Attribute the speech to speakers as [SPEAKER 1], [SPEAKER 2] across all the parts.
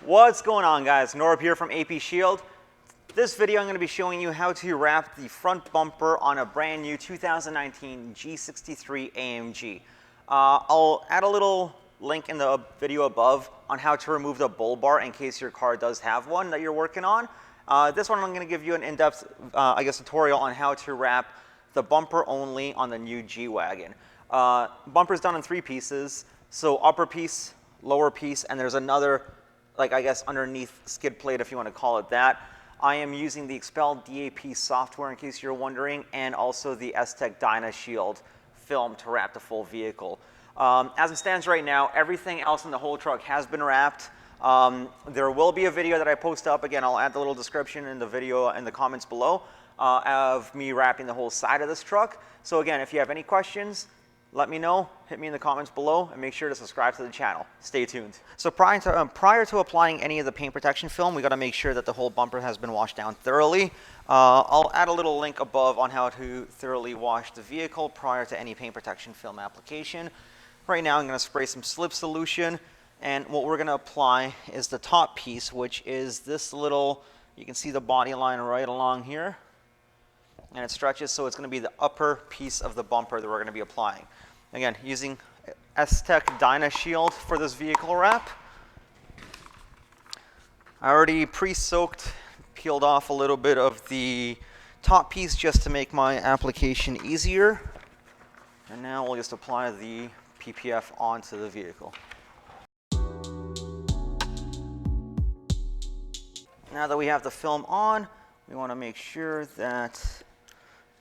[SPEAKER 1] What's going on, guys? Norb here from AP Shield. This video I'm going to be showing you how to wrap the front bumper on a brand new 2019 G63 AMG. I'll add a little link in the video above on how to remove the bull bar in case your car does have one that you're working on. This one I'm going to give you an in-depth, tutorial on how to wrap the bumper only on the new G-Wagon. Bumper's done in 3 pieces, so upper piece, lower piece, and there's another, underneath skid plate, if you want to call it that. I am using the XPEL DAP software, in case you're wondering, and also the STEK DYNOShield film to wrap the full vehicle. As it stands right now, everything else in the whole truck has been wrapped. There will be a video that I post up. Again, I'll add the little description in the video in the comments below of me wrapping the whole side of this truck. So again, if you have any questions, let me know, hit me in the comments below, and make sure to subscribe to the channel. Stay tuned. So prior to applying any of the paint protection film, we got to make sure that the whole bumper has been washed down thoroughly. I'll add a little link above on how to thoroughly wash the vehicle prior to any paint protection film application. Right now I'm going to spray some slip solution, and what we're going to apply is the top piece, which is this little, you can see the body line right along here, and it stretches, so it's going to be the upper piece of the bumper that we're going to be applying. Again, using STEK DYNOShield for this vehicle wrap. I already pre-soaked, peeled off a little bit of the top piece just to make my application easier. And now we'll just apply the PPF onto the vehicle. Now that we have the film on, we want to make sure that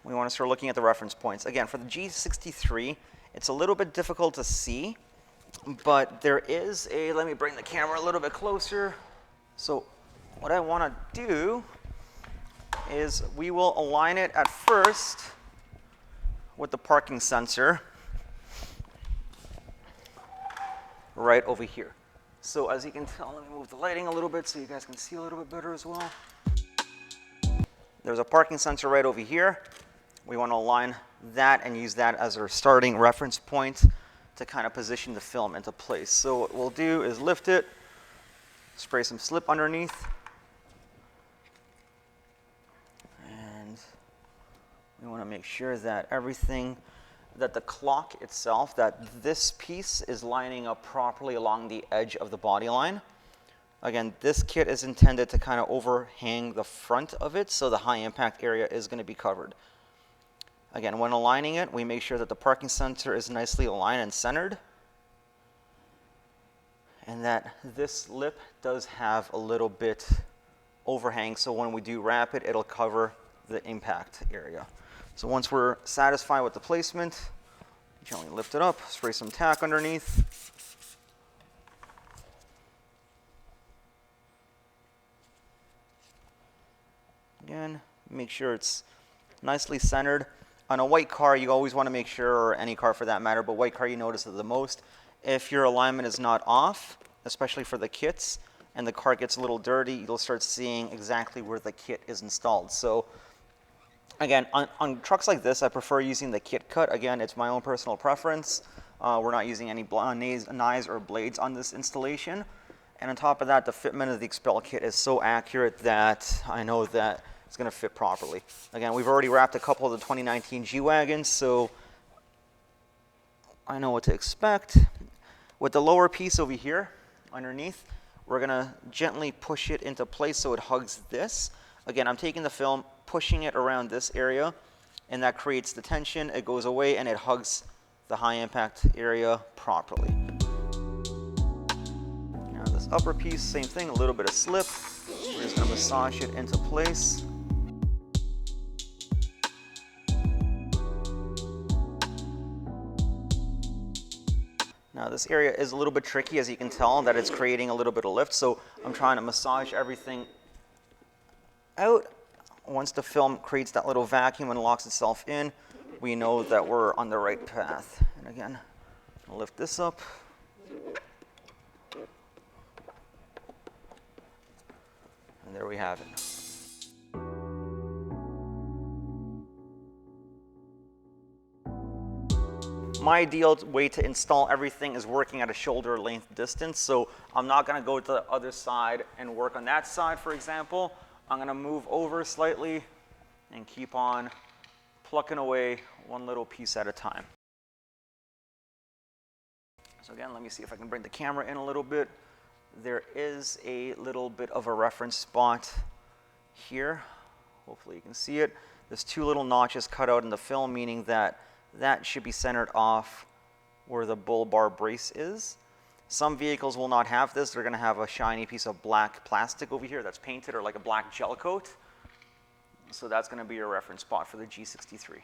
[SPEAKER 1] we want to start looking at the reference points. Again, for the G63, it's a little bit difficult to see, but there is a, let me bring the camera a little bit closer. So what I want to do is we will align it at first with the parking sensor right over here. So as you can tell, let me move the lighting a little bit so you guys can see a little bit better as well. There's a parking sensor right over here. We want to align that and use that as our starting reference point to kind of position the film into place. So what we'll do is lift it, spray some slip underneath, and we want to make sure that everything, that the clock itself, that this piece is lining up properly along the edge of the body line. Again, this kit is intended to kind of overhang the front of it, so the high impact area is going to be covered. Again, when aligning it, we make sure that the parking sensor is nicely aligned and centered, and that this lip does have a little bit overhang, so when we do wrap it, it'll cover the impact area. So once we're satisfied with the placement, gently lift it up, spray some tack underneath. Again, make sure it's nicely centered. On a white car, you always want to make sure, or any car for that matter, but white car you notice it the most, if your alignment is not off, especially for the kits, and the car gets a little dirty, you'll start seeing exactly where the kit is installed. So again, on trucks like this, I prefer using the kit cut. Again, it's my own personal preference. We're not using any knives or blades on this installation. And on top of that, the fitment of the XPEL kit is so accurate that I know that it's going to fit properly. Again, we've already wrapped a couple of the 2019 G-Wagons, so I know what to expect. With the lower piece over here, underneath, we're going to gently push it into place so it hugs this. Again, I'm taking the film, pushing it around this area, and that creates the tension. It goes away, and it hugs the high impact area properly. Now this upper piece, same thing, a little bit of slip. We're just going to massage it into place. Now this area is a little bit tricky, as you can tell, that it's creating a little bit of lift, so I'm trying to massage everything out. Once the film creates that little vacuum and locks itself in, we know that we're on the right path. And again, I'll lift this up. And there we have it. My ideal way to install everything is working at a shoulder length distance. So I'm not going to go to the other side and work on that side, for example. I'm going to move over slightly and keep on plucking away one little piece at a time. So again, let me see if I can bring the camera in a little bit. There is a little bit of a reference spot here. Hopefully you can see it. There's two little notches cut out in the film, meaning that that should be centered off where the bull bar brace is. Some vehicles will not have this. They're going to have a shiny piece of black plastic over here that's painted, or like a black gel coat. So that's going to be your reference spot for the G63.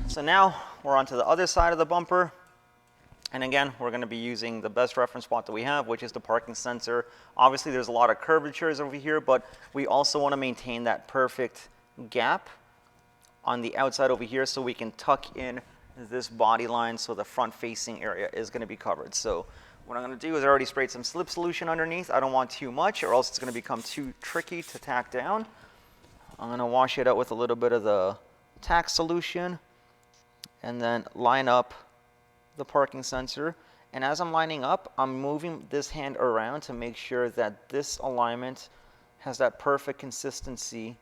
[SPEAKER 1] So now we're onto the other side of the bumper. And again, we're going to be using the best reference spot that we have, which is the parking sensor. Obviously, there's a lot of curvatures over here, but we also want to maintain that perfect gap on the outside over here so we can tuck in this body line so the front facing area is going to be covered. So what I'm going to do is I already sprayed some slip solution underneath. I don't want too much or else it's going to become too tricky to tack down. I'm going to wash it out with a little bit of the tack solution and then line up the parking sensor. And as I'm lining up, I'm moving this hand around to make sure that this alignment has that perfect consistency,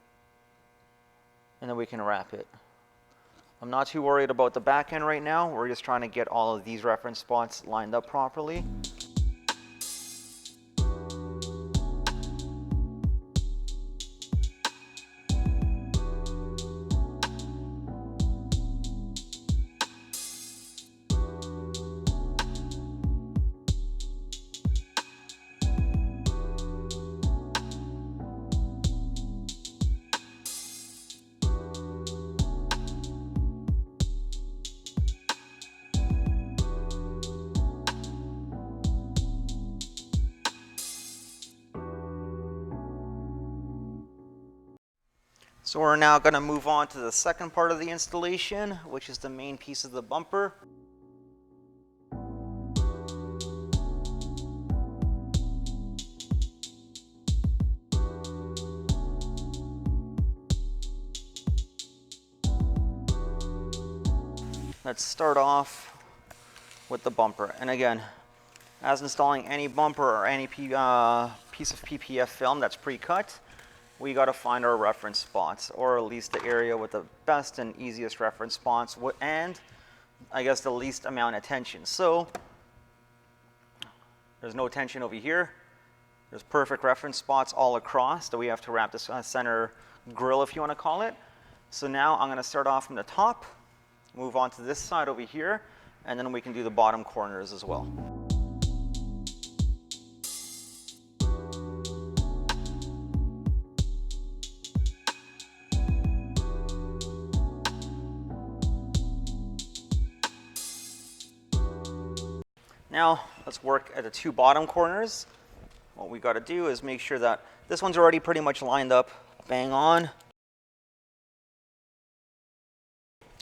[SPEAKER 1] and then we can wrap it. I'm not too worried about the back end right now. We're just trying to get all of these reference spots lined up properly. So we're now going to move on to the second part of the installation, which is the main piece of the bumper. Let's start off with the bumper. And again, as installing any bumper or any piece of PPF film that's pre-cut, we got to find our reference spots, or at least the area with the best and easiest reference spots, and I guess the least amount of tension. So there's no tension over here. There's perfect reference spots all across that we have to wrap this center grill, if you want to call it. So now I'm going to start off from the top, move on to this side over here, and then we can do the bottom corners as well. Now let's work at the two bottom corners. What we got to do is make sure that this one's already pretty much lined up, bang on.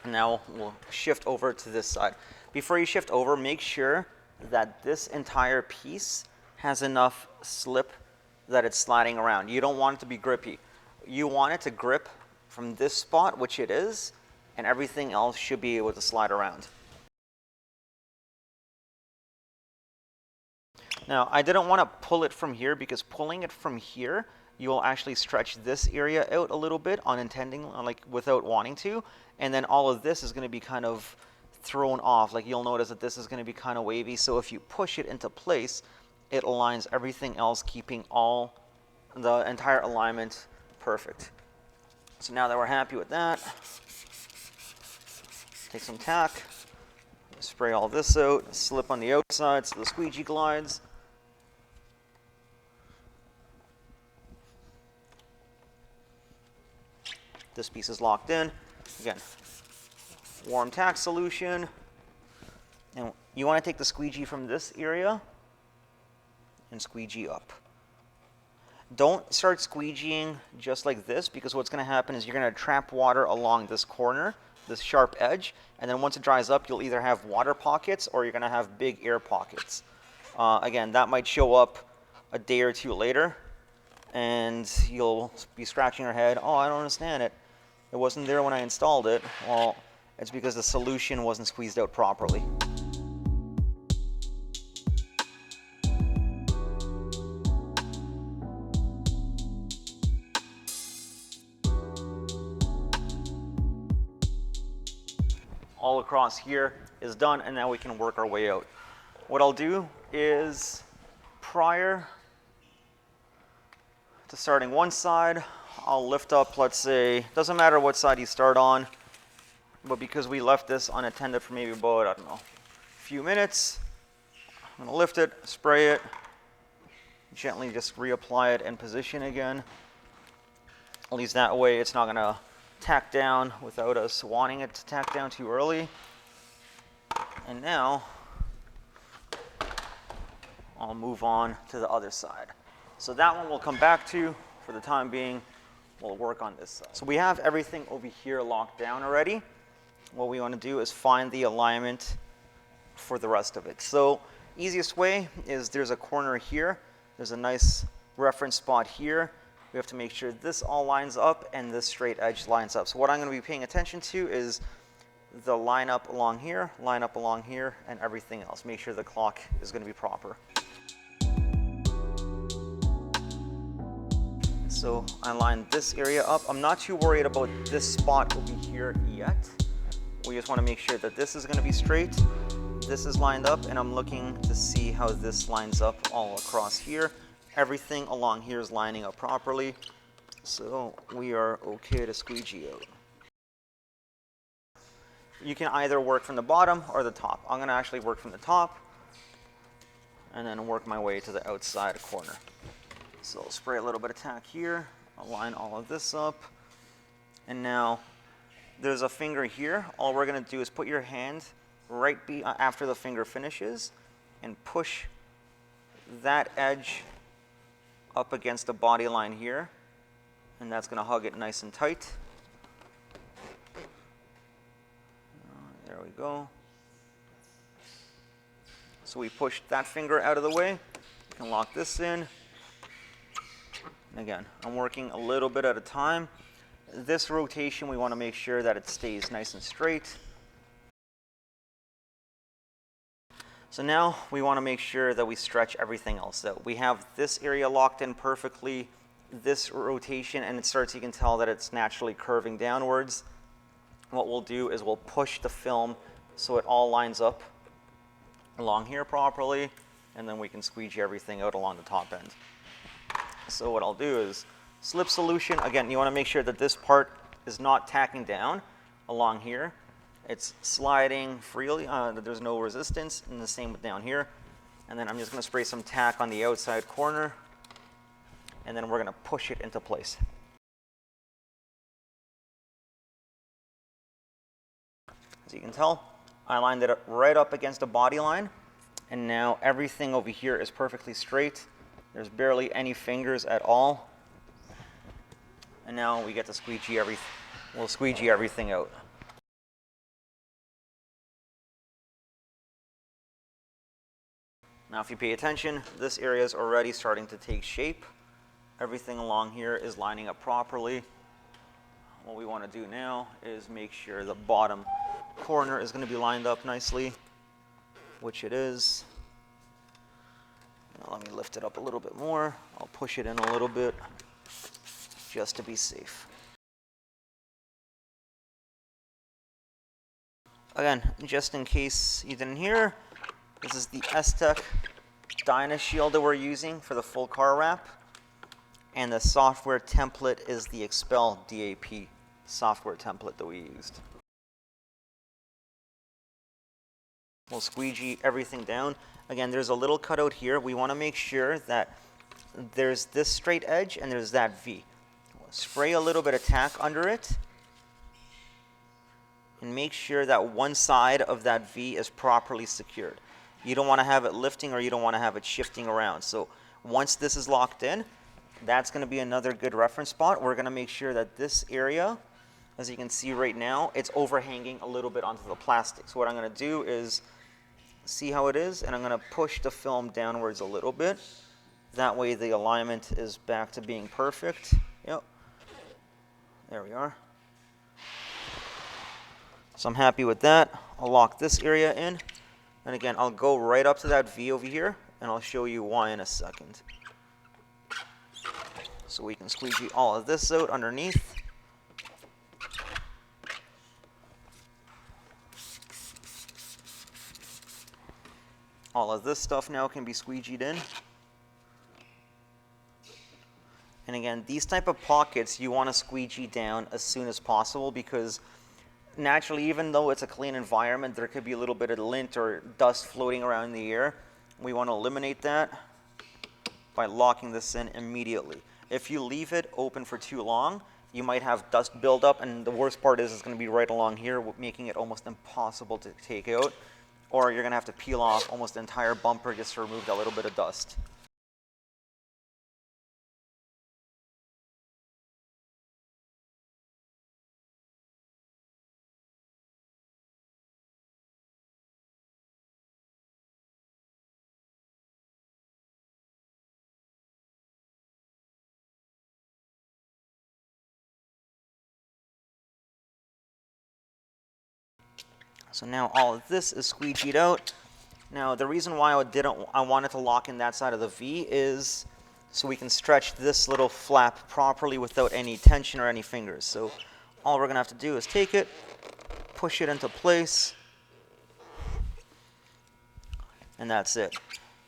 [SPEAKER 1] And now we'll shift over to this side. Before you shift over, make sure that this entire piece has enough slip that it's sliding around. You don't want it to be grippy. You want it to grip from this spot, which it is, and everything else should be able to slide around. Now, I didn't want to pull it from here because pulling it from here, you'll actually stretch this area out a little bit like without wanting to, and then all of this is going to be kind of thrown off. Like you'll notice that this is going to be kind of wavy, so if you push it into place, it aligns everything else, keeping the entire alignment perfect. So now that we're happy with that, take some tack, spray all this out, slip on the outside so the squeegee glides. This piece is locked in. Again, warm tack solution. And you want to take the squeegee from this area and squeegee up. Don't start squeegeeing just like this, because what's going to happen is you're going to trap water along this corner, this sharp edge, and then once it dries up, you'll either have water pockets or you're going to have big air pockets. Again, that might show up a day or two later, and you'll be scratching your head, oh, I don't understand it. It wasn't there when I installed it. Well, it's because the solution wasn't squeezed out properly. All across here is done, and now we can work our way out. What I'll do is, prior to starting one side, I'll lift up, let's say, doesn't matter what side you start on, but because we left this unattended for maybe about, I don't know, a few minutes, I'm going to lift it, spray it, gently just reapply it and position again. At least that way it's not going to tack down without us wanting it to tack down too early. And now I'll move on to the other side. So that one we'll come back to. For the time being, we'll work on this side. So we have everything over here locked down already. What we want to do is find the alignment for the rest of it. So easiest way is there's a corner here. There's a nice reference spot here. We have to make sure this all lines up and this straight edge lines up. So what I'm going to be paying attention to is the line up along here, and everything else. Make sure the clock is going to be proper. So I lined this area up. I'm not too worried about this spot over here yet. We just want to make sure that this is going to be straight, this is lined up, and I'm looking to see how this lines up all across here. Everything along here is lining up properly, so we are okay to squeegee out. You can either work from the bottom or the top. I'm going to actually work from the top and then work my way to the outside corner. So I'll spray a little bit of tack here, align all of this up, and now there's a finger here. All we're going to do is put your hand right after the finger finishes and push that edge up against the body line here, and that's going to hug it nice and tight. There we go. So we pushed that finger out of the way. We can lock this in. And again, I'm working a little bit at a time. This rotation, we want to make sure that it stays nice and straight. So now we want to make sure that we stretch everything else out. We have this area locked in perfectly, this rotation, and it starts, you can tell that it's naturally curving downwards. What we'll do is we'll push the film so it all lines up along here properly, and then we can squeegee everything out along the top end. So what I'll do is slip solution. Again, you want to make sure that this part is not tacking down along here. It's sliding freely, there's no resistance, and the same with down here. And then I'm just going to spray some tack on the outside corner, and then we're going to push it into place. As you can tell, I lined it up right up against the body line, and now everything over here is perfectly straight. There's barely any fingers at all. And now we get to squeegee we'll squeegee everything out. Now if you pay attention, this area is already starting to take shape. Everything along here is lining up properly. What we want to do now is make sure the bottom corner is going to be lined up nicely, which it is. Now let me lift it up a little bit more. I'll push it in a little bit just to be safe. Again, just in case you didn't hear, this is the STEK DYNOShield that we're using for the full car wrap, and the software template is the XPEL DAP software template that we used. We'll squeegee everything down. Again, there's a little cutout here. We want to make sure that there's this straight edge and there's that V. We'll spray a little bit of tack under it and make sure that one side of that V is properly secured. You don't want to have it lifting or you don't want to have it shifting around. So once this is locked in, That's going to be another good reference spot. We're going to make sure that this area, as you can see right now, it's overhanging a little bit onto the plastic. So what I'm going to do is see how it is, and I'm going to push the film downwards a little bit. That way the alignment is back to being perfect. Yep. There we are. So I'm happy with that. I'll lock this area in. And again, I'll go right up to that V over here, and I'll show you why in a second. So we can squeegee all of this out underneath. All of this stuff now can be squeegeed in. And again, these type of pockets you want to squeegee down as soon as possible, because naturally, even though it's a clean environment, there could be a little bit of lint or dust floating around in the air. We want to eliminate that by locking this in immediately. If you leave it open for too long, you might have dust buildup, and the worst part is it's going to be right along here, making it almost impossible to take out, or you're going to have to peel off almost the entire bumper just to remove that little bit of dust. So now all of this is squeegeed out. Now the reason why I wanted to lock in that side of the V is so we can stretch this little flap properly without any tension or any fingers. So all we're going to have to do is take it, push it into place, and that's it.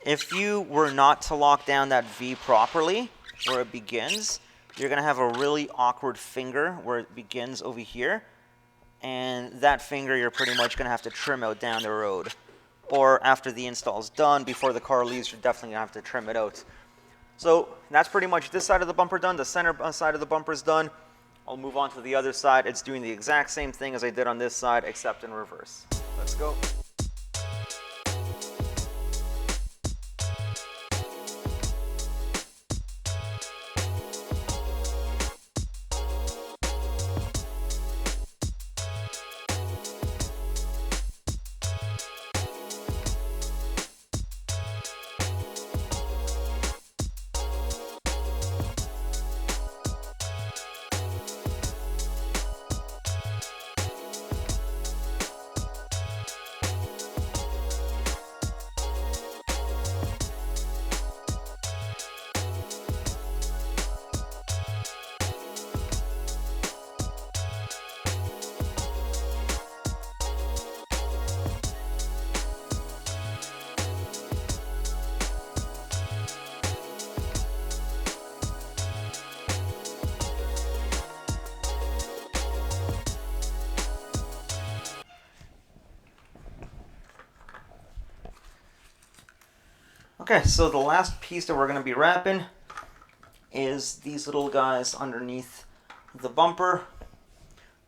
[SPEAKER 1] If you were not to lock down that V properly where it begins, you're going to have a really awkward finger where it begins over here. And that finger you're pretty much going to have to trim out down the road. Or after the install is done, before the car leaves, you're definitely going to have to trim it out. So that's pretty much this side of the bumper done. The center side of the bumper is done. I'll move on to the other side. It's doing the exact same thing as I did on this side, except in reverse. Let's go. Okay, so the last piece that we're going to be wrapping is these little guys underneath the bumper.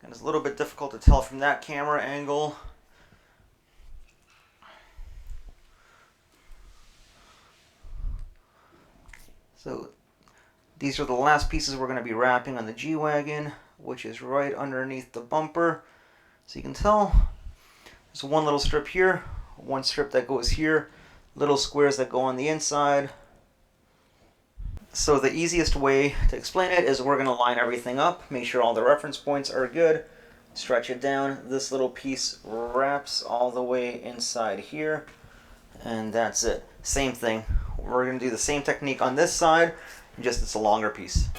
[SPEAKER 1] And it's a little bit difficult to tell from that camera angle. So these are the last pieces we're going to be wrapping on the G-Wagon, which is right underneath the bumper. So you can tell there's one little strip here, one strip that goes here, little squares that go on the inside. So the easiest way to explain it is we're going to line everything up, make sure all the reference points are good, stretch it down. This little piece wraps all the way inside here, and that's it. Same thing. We're going to do the same technique on this side, just it's a longer piece.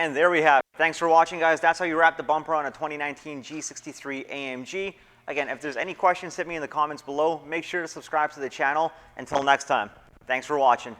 [SPEAKER 1] And there we have it. Thanks for watching, guys. That's how you wrap the bumper on a 2019 G63 AMG. Again, if there's any questions, hit me in the comments below. Make sure to subscribe to the channel. Until next time, thanks for watching.